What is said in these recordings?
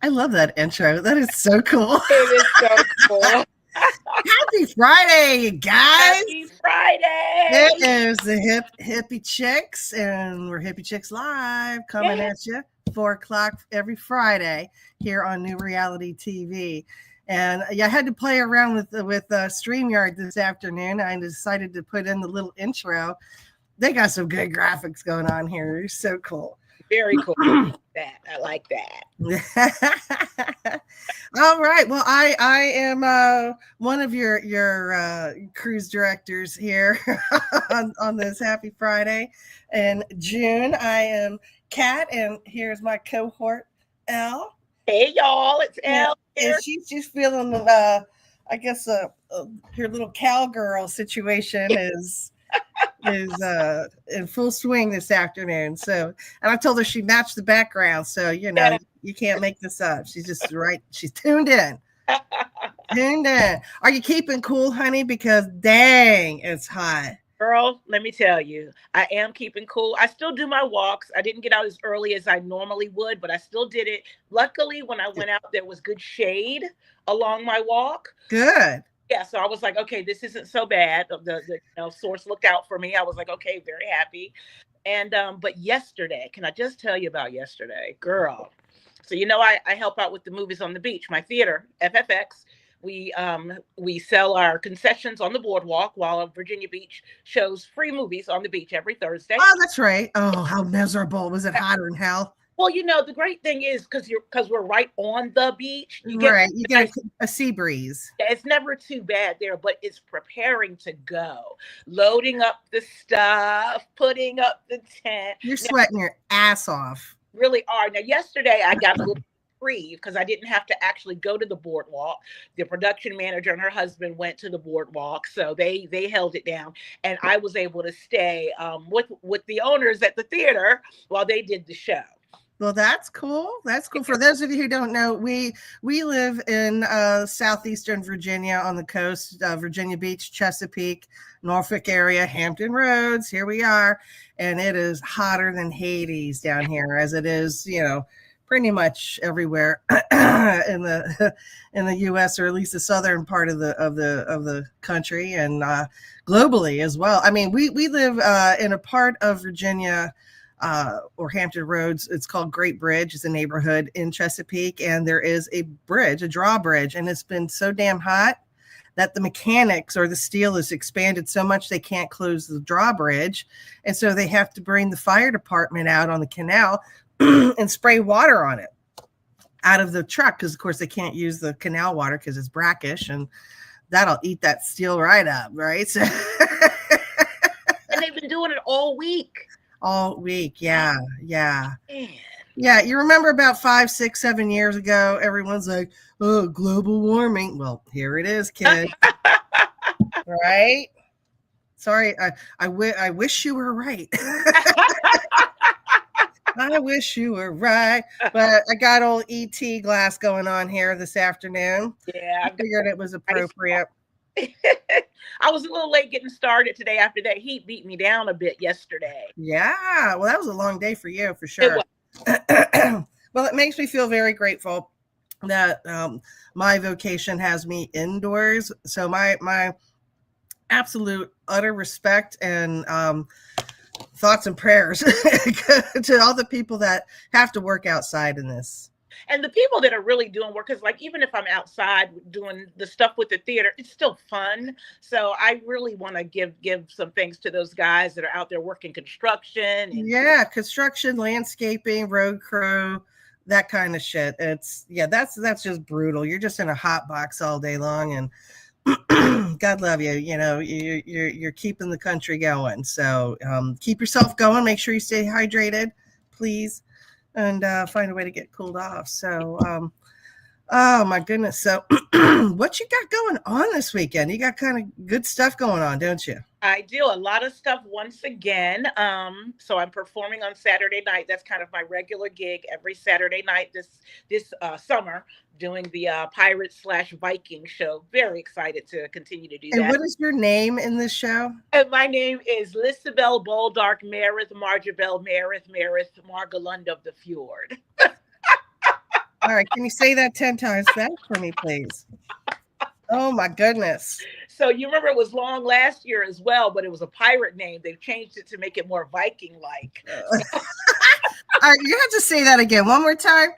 I love that intro. That is so cool. It is so cool. Happy Friday, you guys. Happy Friday. It is the Hippie Chicks, and we're Hippie Chicks Live coming at you 4 o'clock every Friday here on New Reality TV. And yeah, I had to play around with StreamYard this afternoon. I decided to put in the little intro. They got some good graphics going on here. They're so cool. Very cool. I like that. All right. Well, I am one of your cruise directors here on this Happy Friday. And June, I am Kat, and here's my cohort Elle. Hey y'all, it's Elle here. And she's feeling I guess her little cowgirl situation is in full swing this afternoon. So, and I told her she matched the background, so you can't make this up. She's just right. She's tuned in. Tuned in. Are you keeping cool, honey? Because dang, it's hot. Girl, let me tell you, I am keeping cool. I still do my walks. I didn't get out as early as I normally would, but I still did it. Luckily, when I went out, there was good shade along my walk. Good. Yeah, so I was like, okay, this isn't so bad. The source looked out for me. I was like, okay, very happy. And but yesterday, can I just tell you about yesterday, girl? So I help out with the movies on the beach. My theater, FFX. We sell our concessions on the boardwalk while Virginia Beach shows free movies on the beach every Thursday. Oh, that's right. Oh, how miserable. Was it hotter than hell? Well, the great thing is because we're right on the beach. You get a sea breeze. It's never too bad there, but it's preparing to go, loading up the stuff, putting up the tent. You're sweating your ass off. Really are. Now, yesterday I got a little reprieve because I didn't have to actually go to the boardwalk. The production manager and her husband went to the boardwalk, so they held it down, and I was able to stay with the owners at the theater while they did the show. Well, that's cool. That's cool. For those of you who don't know, we live in southeastern Virginia on the coast, Virginia Beach, Chesapeake, Norfolk area, Hampton Roads. Here we are, and it is hotter than Hades down here, as it is, pretty much everywhere in the U.S. or at least the southern part of the country, and globally as well. I mean, we live in a part of Virginia. Or Hampton Roads. It's called Great Bridge. It's a neighborhood in Chesapeake, and there is a drawbridge, and it's been so damn hot that the mechanics or the steel is expanded so much they can't close the drawbridge, and so they have to bring the fire department out on the canal and spray water on it out of the truck, because of course they can't use the canal water because it's brackish, and that'll eat that steel right up, right? So and they've been doing it all week. All week, yeah. Yeah, you remember about 5, 6, 7 years ago, everyone's like, oh, global warming. Well, here it is, kid. Right? Sorry, I wish you were right. I wish you were right. But I got old ET glass going on here this afternoon. Yeah. I figured it was appropriate. I was a little late getting started today after that heat beat me down a bit yesterday. Yeah, well, that was a long day for you, for sure. Well, it makes me feel very grateful that my vocation has me indoors. So my absolute utter respect and thoughts and prayers to all the people that have to work outside in this. And the people that are really doing work, because like even if I'm outside doing the stuff with the theater, it's still fun. So I really want to give some thanks to those guys that are out there working construction. Yeah, construction, landscaping, road crew, that kind of shit. That's just brutal. You're just in a hot box all day long, and God love you. You're keeping the country going. So keep yourself going. Make sure you stay hydrated, please. And find a way to get cooled off. So, oh my goodness. So what you got going on this weekend? You got kind of good stuff going on, don't you? I do a lot of stuff once again. So I'm performing on Saturday night. That's kind of my regular gig every Saturday night this summer, doing the Pirate/Viking show. Very excited to continue to do that. And what is your name in this show? And my name is Lisabel Boldark Marith Marjabel Marith Margalund of the Fjord. All right, can you say that 10 times fast for me, please? Oh my goodness. So you remember it was long last year as well, but it was a pirate name. They've changed it to make it more Viking like. All right, you have to say that again one more time.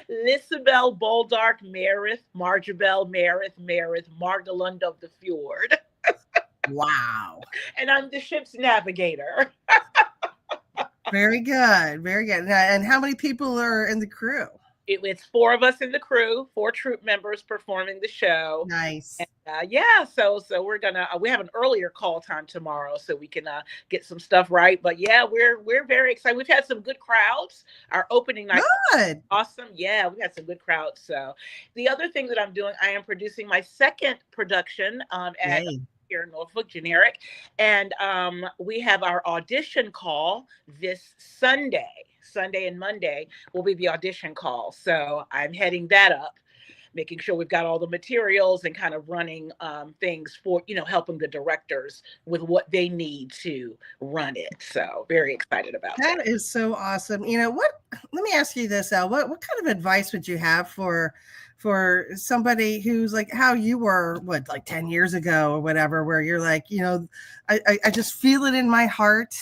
Lisabel Boldark Marith, Marjabel Marith, Marith, Margalund of the Fjord. Wow. And I'm the ship's navigator. Very good. Very good. And how many people are in the crew? It's 4 of us in the crew, 4 troop members performing the show. Nice. And, yeah, so we're gonna we have an earlier call time tomorrow, so we can get some stuff right. But yeah, we're very excited. We've had some good crowds. Our opening night, Good. awesome. Yeah, we had some good crowds. So the other thing that I'm doing, I am producing my second production at Yay. here in Norfolk Generic, and we have our audition call this Sunday and Monday will be the audition call. So I'm heading that up, making sure we've got all the materials and kind of running things for, helping the directors with what they need to run it. So very excited about that. That is so awesome. Let me ask you this, Al. What kind of advice would you have for somebody who's like how you were, like 10 years ago or whatever, where you're like, I just feel it in my heart.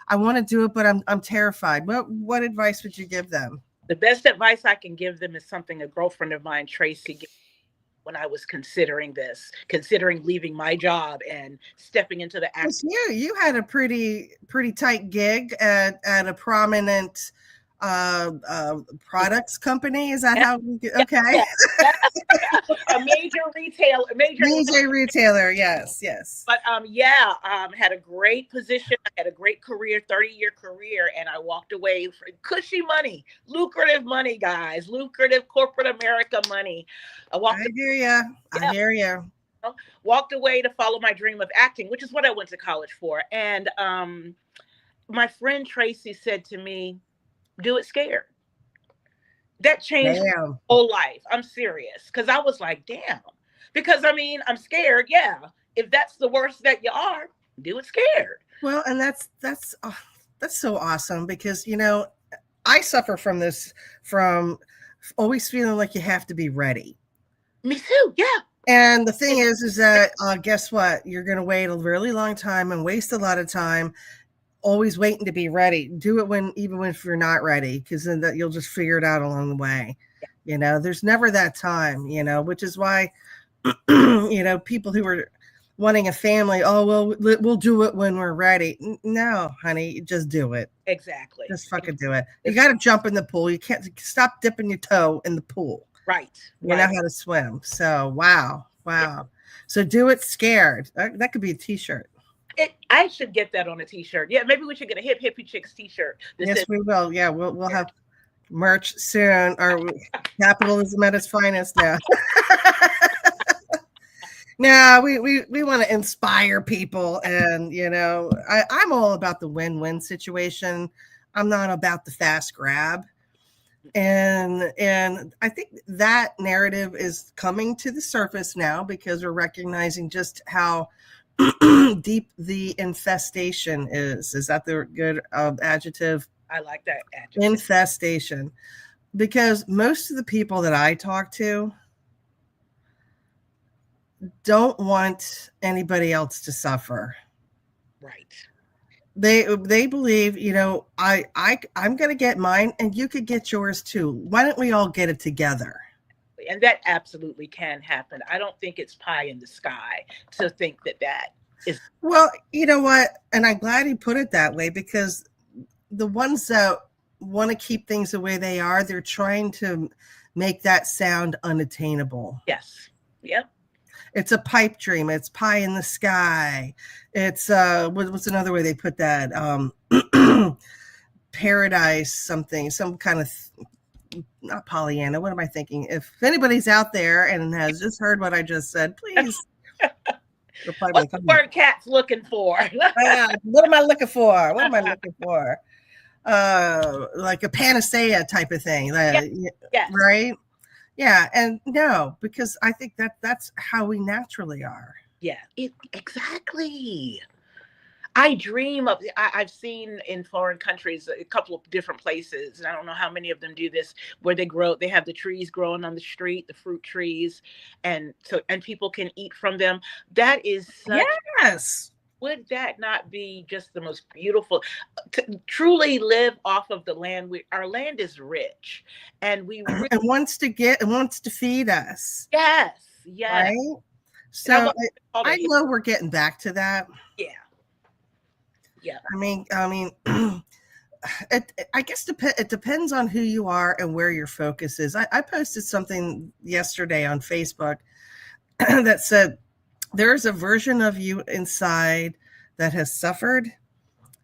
I want to do it, but I'm terrified. What advice would you give them? The best advice I can give them is something a girlfriend of mine, Tracy, gave when I was considering leaving my job and stepping into the acting. You had a pretty tight gig at a prominent products company. Is that how we get? Okay. A major retailer. Yes. But had a great position. I had a great career, 30-year career, and I walked away for cushy money, lucrative money, guys, lucrative corporate America money. I hear you. Walked away to follow my dream of acting, which is what I went to college for. And my friend Tracy said to me, do it scared. That changed my whole life. I'm serious. Because I was like, damn. Because I'm scared. Yeah. If that's the worst that you are, do it scared. Well, and that's so awesome because, I suffer from this, from always feeling like you have to be ready. Me too. Yeah. And the thing is that guess what? You're going to wait a really long time and waste a lot of time. Always waiting to be ready. Do it even if you're not ready, because then you'll just figure it out along the way. There's never that time, which is why, people who are wanting a family, we'll do it when we're ready. No, honey, just do it. Exactly. Just fucking do it. You got to jump in the pool. You can't stop dipping your toe in the pool. Right. You know how to swim. So, wow. Yeah. So do it scared. That could be a t-shirt. I should get that on a t-shirt. Yeah, maybe we should get a Hippie Chicks t-shirt. Yes, we will. Yeah, we'll have merch soon. Or capitalism at its finest now. No, we want to inspire people, and I'm all about the win-win situation. I'm not about the fast grab. And I think that narrative is coming to the surface now because we're recognizing just how deep the infestation is. Is that the good adjective? I like that adjective. Infestation. Because most of the people that I talk to don't want anybody else to suffer. Right. They believe, I'm going to get mine and you could get yours too. Why don't we all get it together? And that absolutely can happen. I don't think it's pie in the sky to think that is. Well, you know what? And I'm glad you put it that way, because the ones that want to keep things the way they are, they're trying to make that sound unattainable. Yes. Yep. It's a pipe dream. It's pie in the sky. It's what's another way they put that? Paradise something, some kind of not Pollyanna. What am I thinking? If anybody's out there and has just heard what I just said, please. What's the word Cat's looking for? What am I looking for? Like a panacea type of thing. Yes. Right? Yeah, and no, because I think that's how we naturally are. Yeah, exactly. I dream of. I've seen in foreign countries a couple of different places, and I don't know how many of them do this, where they grow. They have the trees growing on the street, the fruit trees, and people can eat from them. That is such. Yes. Would that not be just the most beautiful? To truly live off of the land. Our land is rich, and we really, And wants to feed us. yes, yes. Right. So I know we're getting back to that. Yeah. Yeah. I mean, I guess it depends on who you are and where your focus is. I posted something yesterday on Facebook that said there is a version of you inside that has suffered,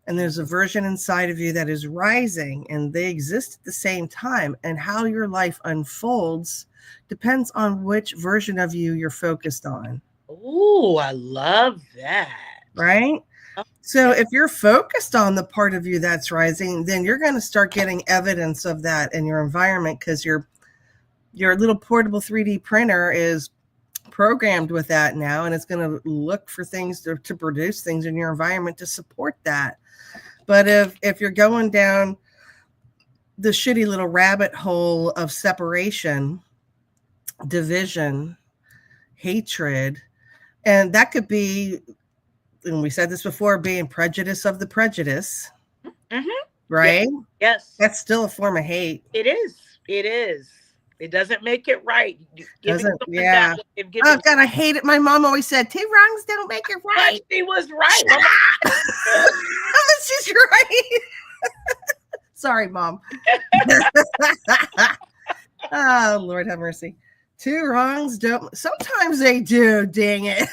and there's a version inside of you that is rising, and they exist at the same time. And how your life unfolds depends on which version of you you're focused on. Oh, I love that. Right? So if you're focused on the part of you that's rising, then you're going to start getting evidence of that in your environment, because your little portable 3D printer is programmed with that now, and it's going to look for things to produce things in your environment to support that. But if you're going down the shitty little rabbit hole of separation, division, hatred, and that could be, and we said this before, being prejudice of the prejudice, right? Yes. That's still a form of hate. It is. It is. It doesn't make it right. Yeah. Oh God, I hate it. My mom always said, 2 wrongs don't make it right. But she was right. She's right. Sorry, Mom. Oh, Lord have mercy. 2 wrongs don't. Sometimes they do. Dang it.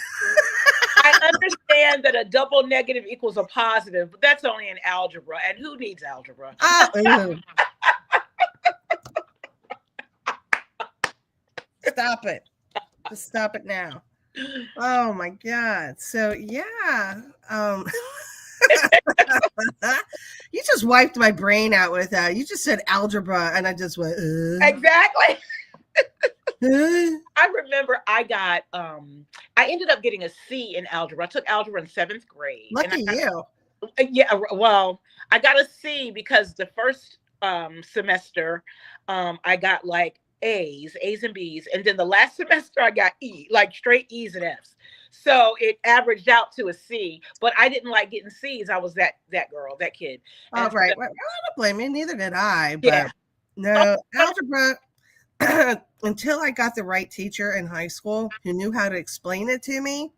I understand that a double negative equals a positive, but that's only in algebra. And who needs algebra? Stop it. Just stop it now. Oh my God. So yeah. You just wiped my brain out with that. You just said algebra and I just went Exactly. I remember I ended up getting a C in algebra. I took algebra in 7th grade. Lucky you. Yeah, well, I got a C because the first semester I got like A's and B's, and then the last semester I got E, like straight E's and F's. So it averaged out to a C, but I didn't like getting C's. I was that girl, that kid. Oh, right. Well, I don't blame you. Neither did I. But no, algebra, until I got the right teacher in high school who knew how to explain it to me,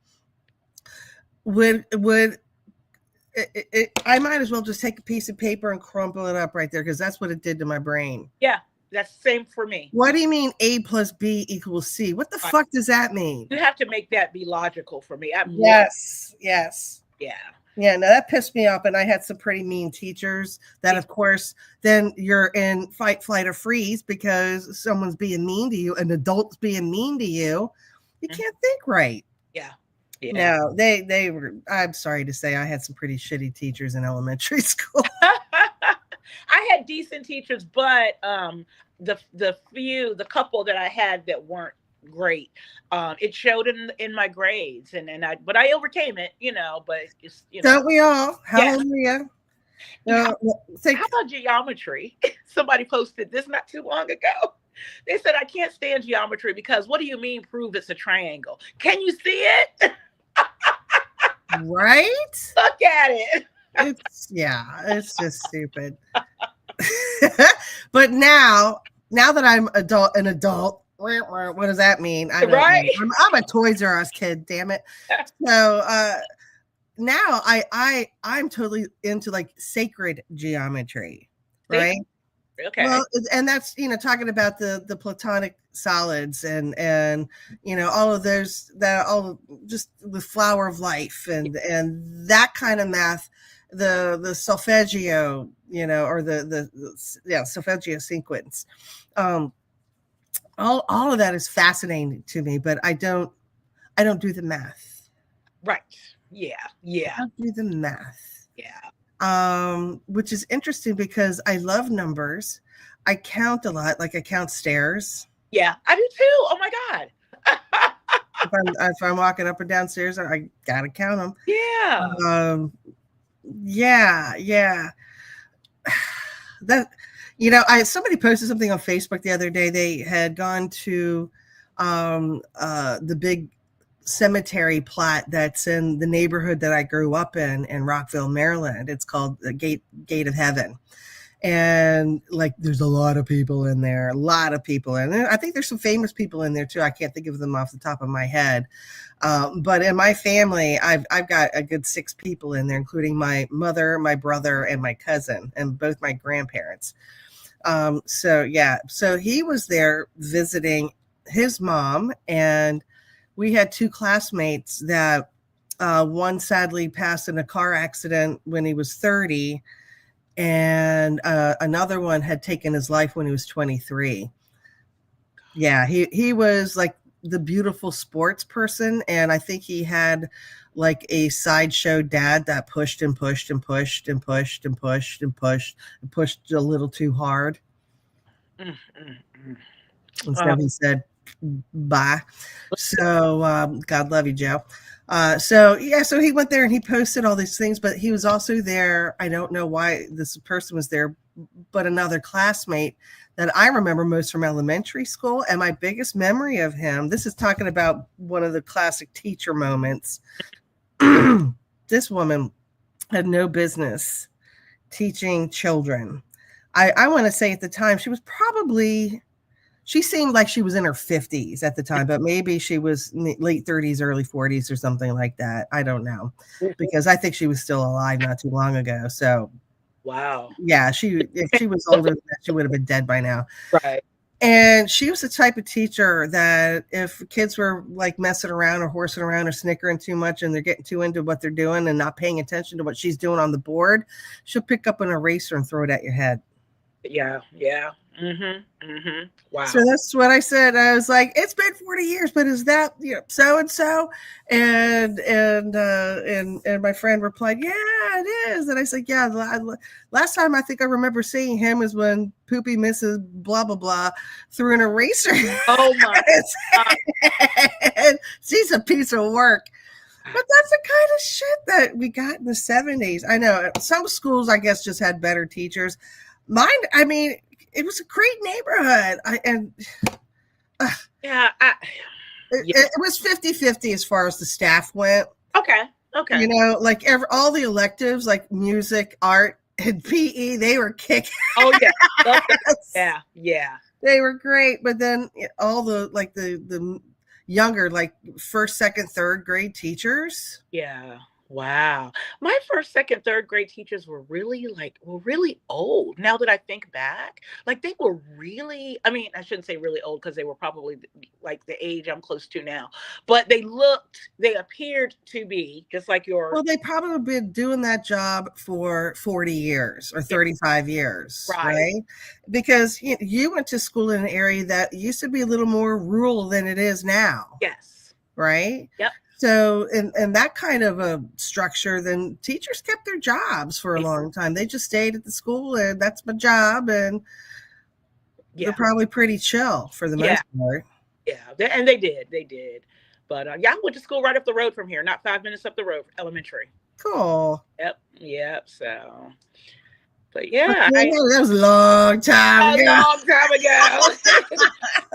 I might as well just take a piece of paper and crumple it up right there, because that's what it did to my brain. Yeah. That's the same for me. What do you mean A plus B equals C? What the fuck does that mean? You have to make that be logical for me. Yes. Yeah. Yeah, no, that pissed me off. And I had some pretty mean teachers that, of course, then you're in fight, flight, or freeze because someone's being mean to you, an adult's being mean to you. You can't think right. Yeah. No, they were, I'm sorry to say, I had some pretty shitty teachers in elementary school. I had decent teachers, but the couple that I had that weren't great, it showed in my grades, but I overcame it, but it's, don't we all? Hallelujah. Yeah. How about geometry? Somebody posted this not too long ago. They said, I can't stand geometry because what do you mean prove it's a triangle? Can you see it? Right? Look at it. It's just stupid. But now that I'm an adult, what does that mean? I don't know. I'm a Toys R Us kid, damn it. So now I'm totally into like sacred geometry, right? Okay. Well, and that's, talking about the platonic solids and all of those, that all just the flower of life and that kind of math, the solfeggio, or the solfeggio sequence. All of that is fascinating to me, but I don't do the math. Right. Yeah. I don't do the math. Yeah. Which is interesting because I love numbers. I count a lot, like I count stairs. Yeah, I do too. Oh my God. if I'm walking up and down stairs, I gotta count them. Yeah. Yeah, yeah. That, I somebody posted something on Facebook the other day. They had gone to the big cemetery plot that's in the neighborhood that I grew up in Rockville, Maryland. It's called the Gate of Heaven. And like there's a lot of people in there, a lot of people. And I think there's some famous people in there too. I can't think of them off the top of my head. But in my family, I've got a good 6 people in there, including my mother, my brother, and my cousin, and both my grandparents. So yeah, so he was there visiting his mom, and we had 2 classmates that one sadly passed in a car accident when he was 30, and another one had taken his life when he was 23. Yeah, he was like the beautiful sports person, and I think he had like a sideshow dad that pushed and pushed and pushed and pushed and pushed and pushed and pushed a little too hard. Mm, mm, mm. And so he said, bye. So God love you, Joe. So yeah, so he went there and he posted all these things, but he was also there. I don't know why this person was there, but another classmate that I remember most from elementary school. And my biggest memory of him, this is talking about one of the classic teacher moments. This woman had no business teaching children. I want to say at the time she seemed like she was in her 50s at the time, but maybe she was late 30s, early 40s or something like that. I don't know, because I think she was still alive not too long ago. So, wow. Yeah, if she was older than that, she would have been dead by now. Right. And she was the type of teacher that if kids were like messing around or horsing around or snickering too much and they're getting too into what they're doing and not paying attention to what she's doing on the board, she'll pick up an eraser and throw it at your head. Yeah, yeah. Wow. So that's what I said. I was like, it's been 40 years, but is that so and so? And my friend replied, yeah, it is. And I said, yeah. Last time I think I remember seeing him is when Poopy Mrs. Blah blah blah threw an eraser. Oh my God. She's a piece of work. But that's the kind of shit that we got in the 70s. I know some schools, I guess, just had better teachers. Mine, I mean, it was a great neighborhood. It was 50-50 as far as the staff went. Okay. Like all the electives, like music, art, and PE, they were kicking. Oh yeah. Yeah. They were great. But then all the like the younger, like 1st, 2nd, 3rd grade teachers. Yeah. Wow. My 1st, 2nd, 3rd grade teachers were really old. Now that I think back, like they were really, I mean, I shouldn't say really old because they were probably like the age I'm close to now, but they appeared to be just like Well, they probably been doing that job for 40 years or 35 years, right? Because you went to school in an area that used to be a little more rural than it is now. Yes. Right? Yep. So in that kind of a structure, then teachers kept their jobs for a long time. They just stayed at the school and that's my job. And they're probably pretty chill for the most part. Yeah, and they did. But I went to school right up the road from here, not 5 minutes up the road, elementary. Cool. Yep. So, but yeah. That was a long time ago.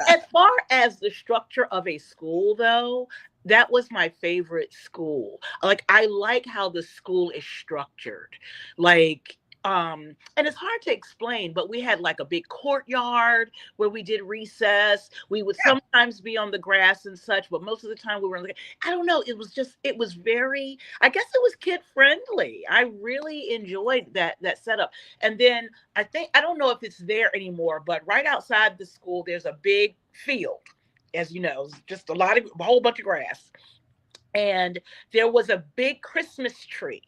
As far as the structure of a school, though, that was my favorite school. Like, I like how the school is structured. Like, and it's hard to explain, but we had like a big courtyard where we did recess. We would sometimes be on the grass and such, but most of the time we were, I don't know. It was very, I guess it was kid friendly. I really enjoyed that setup. And then I don't know if it's there anymore, but right outside the school, there's a big field, as you know, just a whole bunch of grass. And there was a big Christmas tree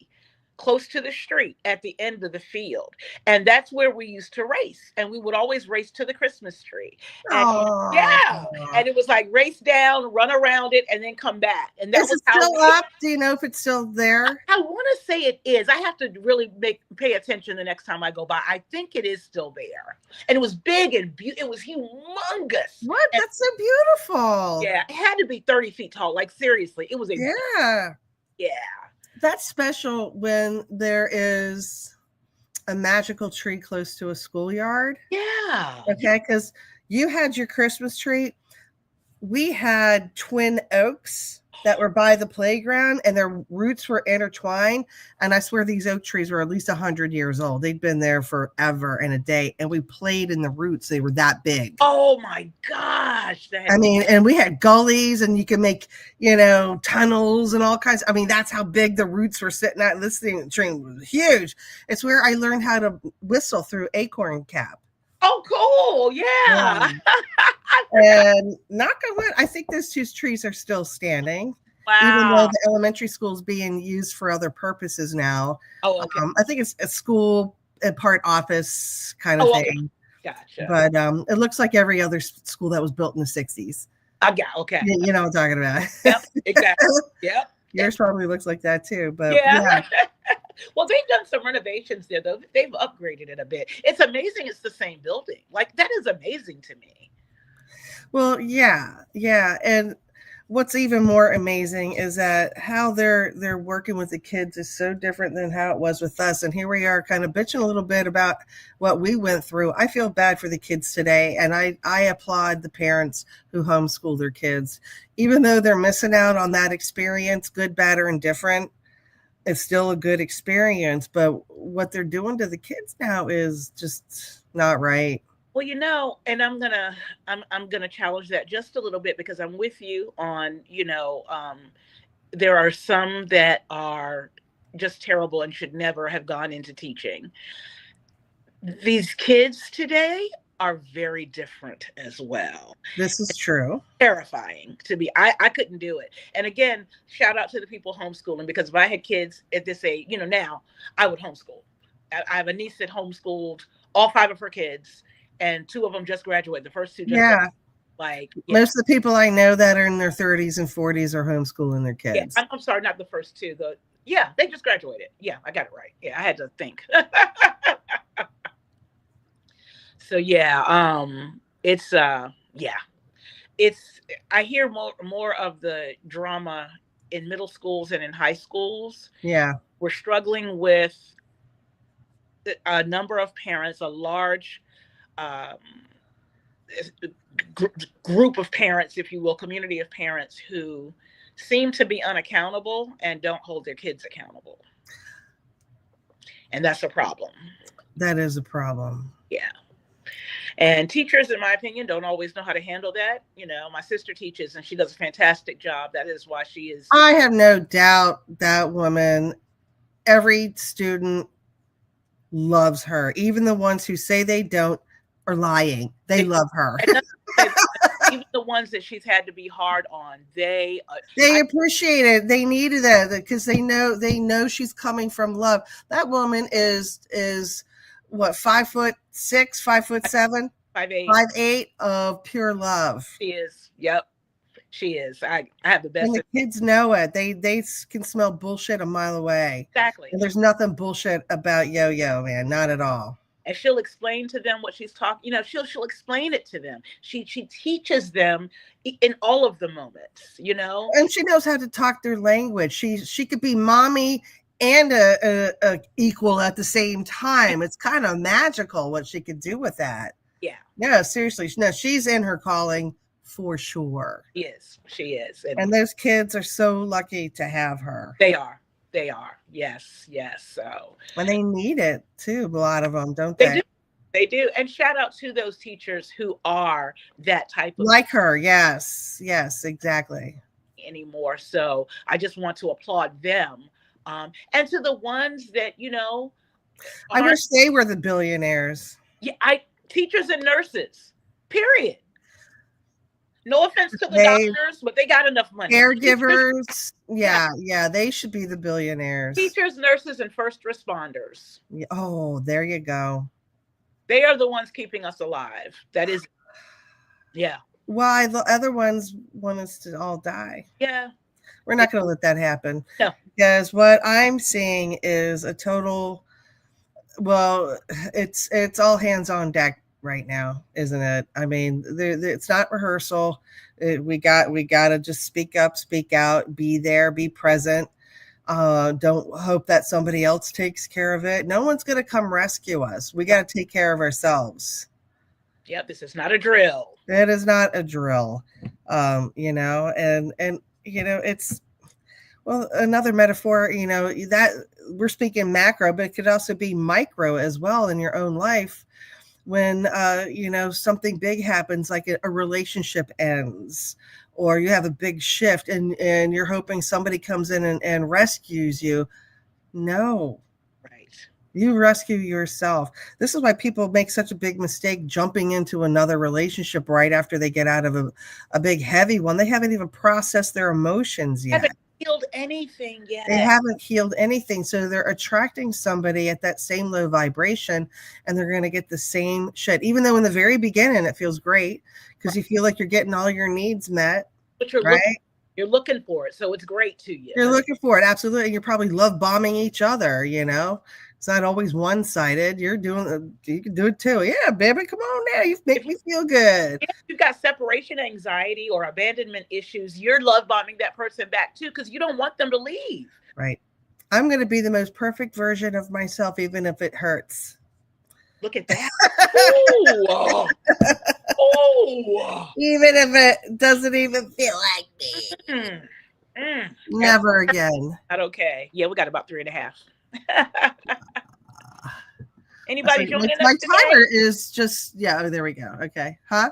close to the street at the end of the field. And that's where we used to race. And we would always race to the Christmas tree. And, and it was like race down, run around it, and then come back. And that was still up. Do you know if it's still there? I want to say it is. I have to really pay attention the next time I go by. I think it is still there. And it was big and it was humongous. What? That's so beautiful. Yeah. It had to be 30 feet tall. Like seriously, it was Yeah. That's special when there is a magical tree close to a schoolyard. Yeah. Okay, because you had your Christmas tree. We had twin oaks that were by the playground, and their roots were intertwined. And I swear these oak trees were at least 100 years old. They'd been there forever and a day. And we played in the roots. They were that big. Oh my gosh. I mean, and we had gullies, and you could make, tunnels and all kinds. I mean, that's how big the roots were sitting at. This tree was huge. It's where I learned how to whistle through acorn cap. Oh, cool. Yeah. And knock on wood, I think those two trees are still standing. Wow. Even though the elementary school is being used for other purposes now. Oh, okay. I think it's a school, a part office kind of thing. Okay. Gotcha. But it looks like every other school that was built in the 60s. Okay. You know what I'm talking about. Yep, exactly. Yep. Yours probably looks like that too. But yeah. Well, they've done some renovations there, though. They've upgraded it a bit. It's amazing it's the same building. Like, that is amazing to me. Well, yeah. And what's even more amazing is that how they're working with the kids is so different than how it was with us. And here we are kind of bitching a little bit about what we went through. I feel bad for the kids today. And I applaud the parents who homeschool their kids. Even though they're missing out on that experience, good, bad, or indifferent, it's still a good experience. But what they're doing to the kids now is just not right. Well, and I'm gonna challenge that just a little bit, because I'm with you on, there are some that are just terrible and should never have gone into teaching. These kids today are very different as well. This is true. Terrifying to me. I couldn't do it. And again, shout out to the people homeschooling, because if I had kids at this age, now I would homeschool. I have a niece that homeschooled all 5 of her kids, and 2 of them just graduated. The first 2 just graduated. Most of the people I know that are in their 30s and 40s are homeschooling their kids. Yeah, I'm sorry, not the first 2. They just graduated. Yeah, I got it right. Yeah, I had to think. So it's I hear more of the drama in middle schools and in high schools. Yeah, we're struggling with a number of parents, a large group of parents, if you will, community of parents who seem to be unaccountable and don't hold their kids accountable. And that's a problem. That is a problem. Yeah. And teachers, in my opinion, don't always know how to handle that. My sister teaches and she does a fantastic job. That is why she is. I have no doubt that woman, every student loves her. Even the ones who say they don't are lying. They love her. Even the ones that she's had to be hard on, they appreciate it. They needed that because they know she's coming from love. That woman is what, 5'6", 5'7", 5'8", 5'8" of pure love. She is. Yep, she is. I have the best. And the kids know it. They can smell bullshit a mile away. Exactly. And there's nothing bullshit about Yo-Yo, man. Not at all. And she'll explain to them what she's talking. She'll explain it to them. She teaches them in all of the moments. And she knows how to talk their language. She could be mommy and a equal at the same time. It's kind of magical what she could do with that. Yeah. No, seriously. No, she's in her calling for sure. She is. And those kids are so lucky to have her. They are. Yes. So. And they need it too. A lot of them, don't they? They do. And shout out to those teachers who are that type of. Like her. Yes, exactly. Anymore. So I just want to applaud them. And to the ones that, I wish they were the billionaires. Yeah, teachers and nurses, period. No offense to the doctors, but they got enough money. Caregivers, yeah, they should be the billionaires. Teachers, nurses, and first responders. Oh, there you go. They are the ones keeping us alive. That is, yeah. Why the other ones want us to all die? Yeah. We're not going to let that happen. No. Because what I'm seeing is a total, it's all hands on deck right now, isn't it? I mean, it's not rehearsal. We got to just speak up, speak out, be there, be present. Don't hope that somebody else takes care of it. No one's going to come rescue us. We got to take care of ourselves. Yep, this is not a drill. It is not a drill. And it's, well, another metaphor, that we're speaking macro, but it could also be micro as well in your own life. When, something big happens, like a relationship ends, or you have a big shift and you're hoping somebody comes in and rescues you. No. Right. You rescue yourself. This is why people make such a big mistake jumping into another relationship right after they get out of a big, heavy one. They haven't even processed their emotions yet. Haven't healed anything yet. They haven't healed anything. So they're attracting somebody at that same low vibration, and they're going to get the same shit. Even though in the very beginning it feels great because you feel like you're getting all your needs met. But you're looking for it. So it's great to you. You're looking for it. Absolutely. You're probably love bombing each other, It's not always one-sided. You can do it too. Yeah, baby, come on now. You make me feel good. If you've got separation anxiety or abandonment issues, you're love bombing that person back too because you don't want them to leave. Right. I'm going to be the most perfect version of myself, even if it hurts. Look at that. Oh. Even if it doesn't even feel like me. Never again. Not okay. Yeah, we got about 3.5. Anybody joining us my today? timer is just there we go. Okay. Huh?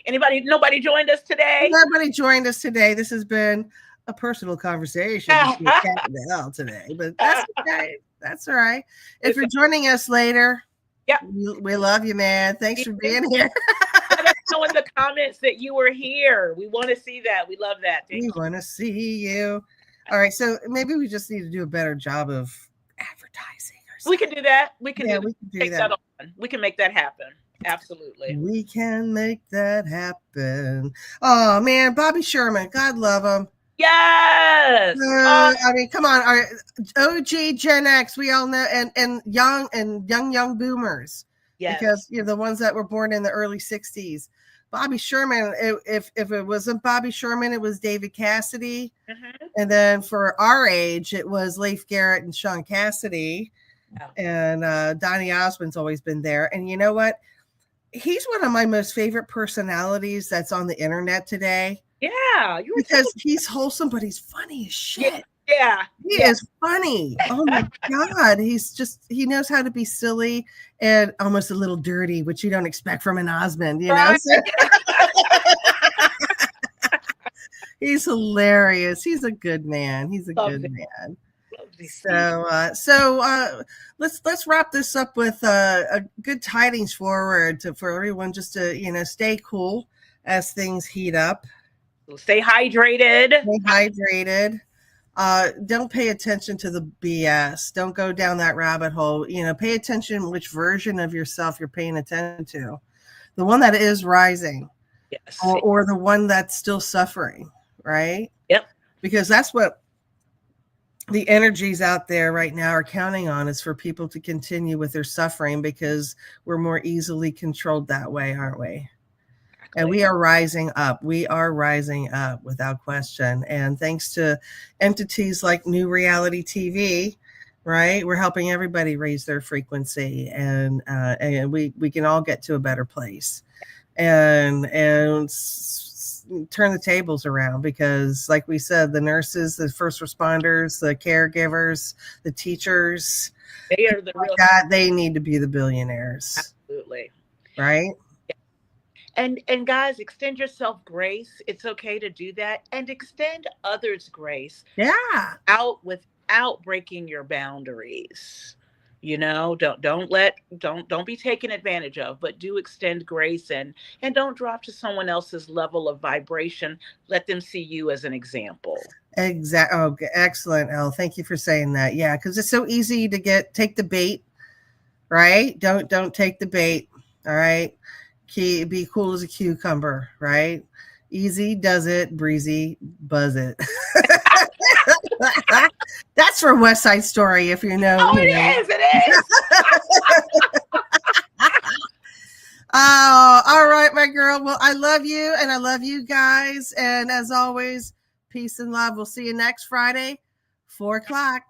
Nobody joined us today? Nobody joined us today. This has been a personal conversation between Cat and Al today, but that's okay. That's all right. If you're joining us later, we love you, man. Thanks for being here. Let us know in the comments that you were here. We want to see that. We love that. We want to see you. All right, so maybe we just need to do a better job of advertising. We can do that. We can do that. We can make that happen. Absolutely. We can make that happen. Oh man, Bobby Sherman, God love him. Yes. I mean, come on, our OG Gen X, we all know, and young boomers. Yes. Because the ones that were born in the early 60s. Bobby Sherman, if it wasn't Bobby Sherman, it was David Cassidy. Mm-hmm. And then for our age, it was Leif Garrett and Sean Cassidy. Oh. And Donny Osmond's always been there. And you know what? He's one of my most favorite personalities that's on the internet today. Yeah. Because he's wholesome, but he's funny as shit. Yeah. He is funny. Oh my God. He knows how to be silly and almost a little dirty, which you don't expect from an Osmond, know? So, he's hilarious. He's a good man. Man. So let's wrap this up with a good tidings forward for everyone, just to stay cool as things heat up. Stay hydrated. Don't pay attention to the BS. Don't go down that rabbit hole. Pay attention which version of yourself you're paying attention to. The one that is rising. Yes. Or the one that's still suffering, right? Yep. Because that's what the energies out there right now are counting on, is for people to continue with their suffering, because we're more easily controlled that way, aren't we? And we are rising up. We are rising up without question. And thanks to entities like New Reality TV, right? We're helping everybody raise their frequency, and we can all get to a better place and turn the tables around, because like we said, the nurses, the first responders, the caregivers, the teachers, they are the real God, they need to be the billionaires. Absolutely. Right? And guys, extend yourself grace. It's okay to do that, and extend others grace. Yeah. Without breaking your boundaries. Don't be taken advantage of, but do extend grace, and don't drop to someone else's level of vibration. Let them see you as an example. Exactly. Oh, excellent, Elle. Thank you for saying that. Yeah, because it's so easy to take the bait, right? Don't take the bait. All right. Be cool as a cucumber, right? Easy does it, breezy buzz it. That's from West Side Story, if you know. Oh, it is. Oh, all right, my girl. Well, I love you, and I love you guys. And as always, peace and love. We'll see you next Friday 4 o'clock.